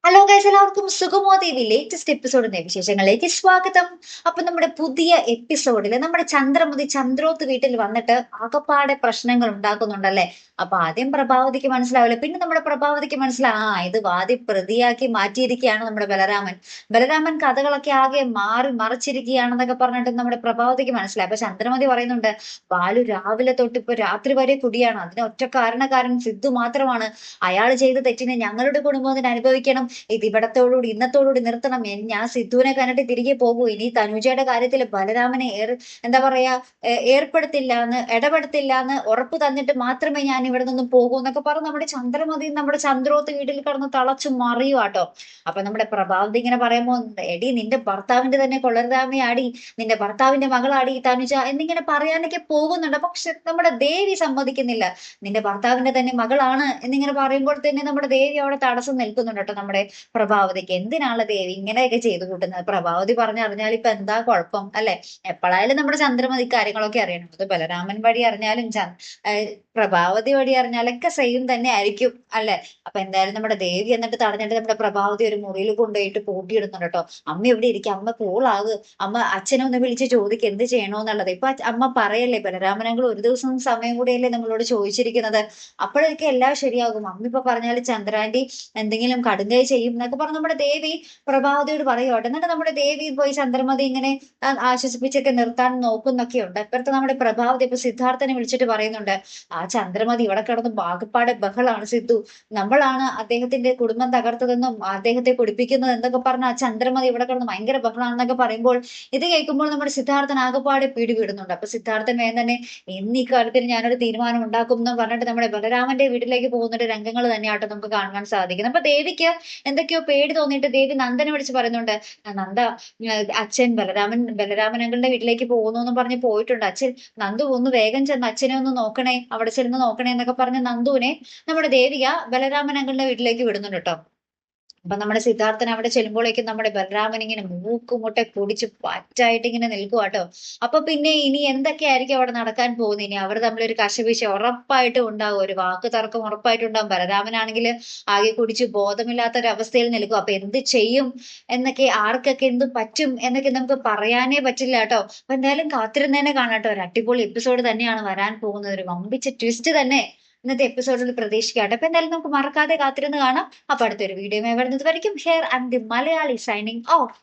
Hello guys, എല്ലാവർക്കും സുഗമോ ദേവി latest എപ്പിസോഡിന്റെ വിശേഷങ്ങളിലേക്ക് സ്വാഗതം. അപ്പൊ നമ്മുടെ പുതിയ എപ്പിസോഡിൽ നമ്മുടെ ചന്ദ്രമതി ചന്ദ്രോത്ത് വീട്ടിൽ വന്നിട്ട് ആകപ്പാടെ പ്രശ്നങ്ങൾ ഉണ്ടാക്കുന്നുണ്ടല്ലേ. അപ്പൊ ആദ്യം പ്രഭാവതിക്ക് മനസ്സിലാവില്ല, പിന്നെ നമ്മുടെ പ്രഭാവതിക്ക് മനസ്സിലാവും, ഇത് വാദി പ്രതിയാക്കി മാറ്റിയിരിക്കുകയാണ് നമ്മുടെ ബലരാമൻ കഥകളൊക്കെ ആകെ മാറി മറിച്ചിരിക്കുകയാണെന്നൊക്കെ പറഞ്ഞിട്ട് നമ്മുടെ പ്രഭാവതിക്ക് മനസ്സിലായി. അപ്പൊ ചന്ദ്രമതി പറയുന്നുണ്ട്, ബാലു രാവിലെ തൊട്ട് ഇപ്പൊ രാത്രി വരെ കുടിയാണ്, അതിന് ഒറ്റ കാരണക്കാരൻ സിദ്ധു മാത്രമാണ്. അയാൾ ചെയ്ത തെറ്റിന് ഞങ്ങളുടെ കുടുംബത്തിന് അനുഭവിക്കണം. ഇത് ഇവിടത്തോടുകൂടി ഇന്നത്തോടുകൂടി നിർത്തണം. ഞാൻ സിദ്ധുവിനെ കണ്ടിട്ട് തിരികെ പോകൂ. ഇനി തനുജയുടെ കാര്യത്തിൽ ബലരാമനെ എന്താ പറയാ ഇടപെടുത്തില്ല എന്ന് ഉറപ്പ് തന്നിട്ട് മാത്രമേ ഞാൻ ഇവിടെ നിന്നും പോകൂ എന്നൊക്കെ പറഞ്ഞ് നമ്മുടെ ചന്ദ്രമതി നമ്മുടെ ചന്ദ്രോത്ത് വീട്ടിൽ കിടന്ന് തളച്ചു മറിയുവാട്ടോ. അപ്പൊ നമ്മുടെ പ്രഭാവതി ഇങ്ങനെ പറയുമ്പോ, എടി നിന്റെ ഭർത്താവിന്റെ തന്നെ കൊള്ളരുതാമയാടി, നിന്റെ ഭർത്താവിന്റെ മകളാടി തനുജ എന്നിങ്ങനെ പറയാനൊക്കെ പോകുന്നുണ്ട്. പക്ഷെ നമ്മുടെ ദേവി സമ്മതിക്കുന്നില്ല. നിന്റെ ഭർത്താവിന്റെ തന്നെ മകളാണ് എന്നിങ്ങനെ പറയുമ്പോൾ തന്നെ നമ്മുടെ ദേവി അവിടെ തടസ്സം നിൽക്കുന്നുണ്ട് കേട്ടോ. നമ്മുടെ പ്രഭാവതിക്ക് എന്തിനാണ് ദേവി ഇങ്ങനെയൊക്കെ ചെയ്തു കൂട്ടുന്നത്? പ്രഭാവതി പറഞ്ഞറിഞ്ഞാൽ ഇപ്പൊ എന്താ കുഴപ്പം അല്ലെ? എപ്പോഴായാലും നമ്മുടെ ചന്ദ്രമതി കാര്യങ്ങളൊക്കെ അറിയണം. അത് ബലരാമൻ വഴി അറിഞ്ഞാലും പ്രഭാവതി വഴി അറിഞ്ഞാലൊക്കെ സെയിം തന്നെ ആയിരിക്കും അല്ലെ. അപ്പൊ എന്തായാലും നമ്മുടെ ദേവി എന്നിട്ട് തടഞ്ഞിട്ട് നമ്മുടെ പ്രഭാവതി ഒരു മുറിയിൽ കൊണ്ടുപോയിട്ട് പൂട്ടിയിടുന്നുണ്ട് കേട്ടോ. അമ്മ എവിടെ ഇരിക്കും, അമ്മ കൂളാക്, അമ്മ അച്ഛനെ ഒന്ന് വിളിച്ച് ചോദിക്ക് എന്ത് ചെയ്യണോന്നുള്ളത്. ഇപ്പൊ അമ്മ പറയല്ലേ, ബലരാമനങ്ങൾ ഒരു ദിവസം സമയം കൂടിയല്ലേ നമ്മളോട് ചോദിച്ചിരിക്കുന്നത്, അപ്പോഴൊക്കെ എല്ലാം ശരിയാകും. അമ്മ ഇപ്പൊ പറഞ്ഞാല് ചന്ദ്രാന്റി എന്തെങ്കിലും കടുങ്കൈ ചെയ്യും എന്നൊക്കെ പറഞ്ഞ് നമ്മുടെ ദേവി പ്രഭാവതിയോട് പറയുവാട്ടെ. എന്നിട്ട് നമ്മുടെ ദേവി പോയി ചന്ദ്രമതി ഇങ്ങനെ ആശ്വസിപ്പിച്ചൊക്കെ നിർത്താൻ നോക്കുന്നൊക്കെ ഉണ്ട്. അപ്പുറത്ത് നമ്മുടെ പ്രഭാവതി ഇപ്പൊ സിദ്ധാർത്ഥനെ വിളിച്ചിട്ട് പറയുന്നുണ്ട്, ചന്ദ്രമതി ഇവിടെ കിടന്ന് ആകപ്പാടെ ബഹളാണ് സിദ്ധു, നമ്മളാണ് അദ്ദേഹത്തിന്റെ കുടുംബം തകർത്തതെന്നും അദ്ദേഹത്തെ കുടിപ്പിക്കുന്നത് എന്നൊക്കെ പറഞ്ഞ ചന്ദ്രമതി ഇവിടെ കിടന്ന് ഭയങ്കര ബഹളാണെന്നൊക്കെ പറയുമ്പോൾ ഇത് കേൾക്കുമ്പോൾ നമ്മുടെ സിദ്ധാർത്ഥൻ ആകപ്പാടെ പിടിവിടുന്നുണ്ട്. അപ്പൊ സിദ്ധാർത്ഥൻ വേഗം തന്നെ എന്നീ കാര്യത്തിൽ ഞാനൊരു തീരുമാനം ഉണ്ടാക്കും എന്ന് പറഞ്ഞിട്ട് നമ്മുടെ ബലരാമന്റെ വീട്ടിലേക്ക് പോകുന്ന ഒരു രംഗങ്ങൾ തന്നെയാട്ടോ നമുക്ക് കാണാൻ സാധിക്കുന്നത്. അപ്പൊ ദേവിക്ക് എന്തൊക്കെയോ പേടി തോന്നിയിട്ട് ദേവി നന്ദനെ വിളിച്ച് പറയുന്നുണ്ട്, നന്ദ, അച്ഛൻ ബലരാമൻ അങ്കിളിന്റെ വീട്ടിലേക്ക് പോകുന്നു എന്ന് പറഞ്ഞ് പോയിട്ടുണ്ട്. അച്ഛൻ നന്ദു ഒന്ന് വേഗം ചെന്ന് അച്ഛനെ ഒന്ന് നോക്കണേ, അവിടെ ചെന്ന് നോക്കണേ എന്നൊക്കെ പറഞ്ഞ് നന്ദുവിനെ നമ്മുടെ ദേവിക ബലരാമൻ അങ്കിളിന്റെ വീട്ടിലേക്ക് വിടുന്നുണ്ട് കേട്ടോ. അപ്പൊ നമ്മുടെ സിദ്ധാർത്ഥൻ അവിടെ ചെല്ലുമ്പോഴേക്കും നമ്മുടെ ബലരാമൻ ഇങ്ങനെ മൂക്കുമുട്ടെ പൊടിച്ച് പറ്റായിട്ട് ഇങ്ങനെ നിൽക്കുവാട്ടോ. അപ്പൊ പിന്നെ ഇനി എന്തൊക്കെയായിരിക്കും അവിടെ നടക്കാൻ പോകുന്നത്? ഇനി അവർ തമ്മിലൊരു കശപിശ ഉറപ്പായിട്ടും ഉണ്ടാവും, ഒരു വാക്ക് തർക്കം ഉറപ്പായിട്ടും ഉണ്ടാവും. ബലരാമനാണെങ്കിൽ ആകെ കുടിച്ച് ബോധമില്ലാത്ത ഒരു അവസ്ഥയിൽ നിൽക്കും. അപ്പൊ എന്ത് ചെയ്യും എന്നൊക്കെ, ആർക്കൊക്കെ എന്ത് പറ്റും എന്നൊക്കെ നമുക്ക് പറയാനേ പറ്റില്ല കേട്ടോ. അപ്പൊ എന്തായാലും കാത്തിരുന്നേനെ കാണാട്ടോ. ഒരു അടിപൊളി എപ്പിസോഡ് തന്നെയാണ് വരാൻ പോകുന്നത്, ഒരു വമ്പിച്ച ട്വിസ്റ്റ് തന്നെ ഇന്നത്തെ എപ്പിസോഡിൽ പ്രതീക്ഷിക്കാട്ടെ. അപ്പൊ എന്തായാലും നമുക്ക് മറക്കാതെ കാത്തിരുന്ന് കാണാം. അപ്പൊ അടുത്തൊരു വീഡിയോ വരുന്നത് വരയ്ക്കും here and the Malayali signing off.